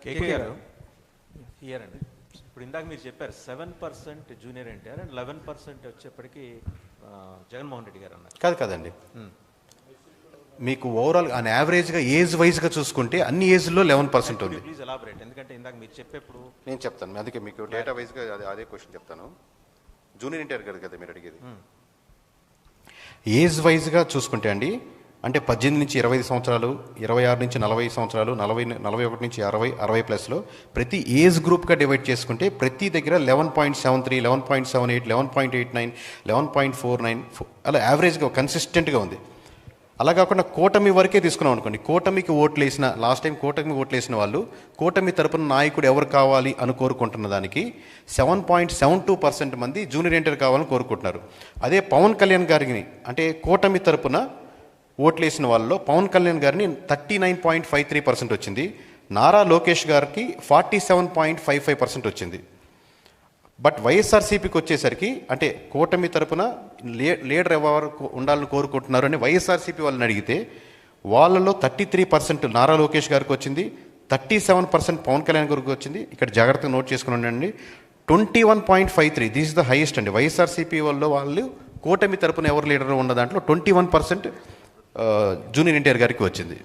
కేకే గారు హియర్ అండి. ఇప్పుడు ఇందాక మీరు చెప్పారు 7% జూనియర్ ఎన్టీఆర్ అండ్ 11% వచ్చేప్పటికి జగన్మోహన్ రెడ్డి గారు అన్నారు. కాదండి, మీకు ఓవరాల్ ఆన్ యావరేజ్గా ఏజ్ వైజ్గా చూసుకుంటే అన్ని ఏజ్లో 11% ఉంది. ప్లీజ్ ఎలాబరేట్, ఎందుకంటే ఇందాక మీరు చెప్పేప్పుడు నేను చెప్తాను, అందుకే మీకు డేటా వైజ్గా అదే క్వశ్చన్ చెప్తాను. జూనియర్ ఎన్టీఆర్ గారు కదా మీరు అడిగేది. ఏజ్ వైజ్గా చూసుకుంటే అండి, అంటే 18 నుంచి 25 సంవత్సరాలు, 26 నుంచి 40 సంవత్సరాలు, 41 నుంచి 60 ప్లస్లో ప్రతి ఏజ్ గ్రూప్గా డివైడ్ చేసుకుంటే ప్రతి దగ్గర 11.73, 11.78, 11.89, 11.49 అలా యావరేజ్గా కన్సిస్టెంట్గా ఉంది. అలా కాకుండా కూటమి వరకే తీసుకున్నాం అనుకోండి, కూటమికి ఓట్లు వేసిన లాస్ట్ టైం కూటమి ఓట్లు వేసిన వాళ్ళు కూటమి తరపున నాయకుడు ఎవరు కావాలి అని కోరుకుంటున్న దానికి 7.72% మంది జూనియర్ ఎన్టీఆర్ కావాలని కోరుకుంటున్నారు. అదే పవన్ కళ్యాణ్ గారిని అంటే కూటమి తరపున ఓట్లు వేసిన వాళ్ళలో పవన్ కళ్యాణ్ గారిని 39.53% వచ్చింది, నారా లోకేష్ గారికి 47.55% వచ్చింది. బట్ వైఎస్ఆర్సీపీకి వచ్చేసరికి అంటే కూటమి తరపున లీడర్ ఎవరు ఉండాలని కోరుకుంటున్నారు అని వైఎస్ఆర్సీపీ వాళ్ళని అడిగితే వాళ్ళలో 33% నారా లోకేష్ గారికి వచ్చింది, 37% పవన్ కళ్యాణ్ గారికి వచ్చింది. ఇక్కడ జాగ్రత్తగా నోట్ చేసుకుని ఉండండి, 21.53 దిస్ ఇస్ ద హైయెస్ట్ అండి. వైఎస్ఆర్సీపీ వాళ్ళు కూటమి తరపున ఎవరు లీడర్ ఉన్న దాంట్లో 21% జూనియర్ ఎన్టీఆర్ గారికి వచ్చింది.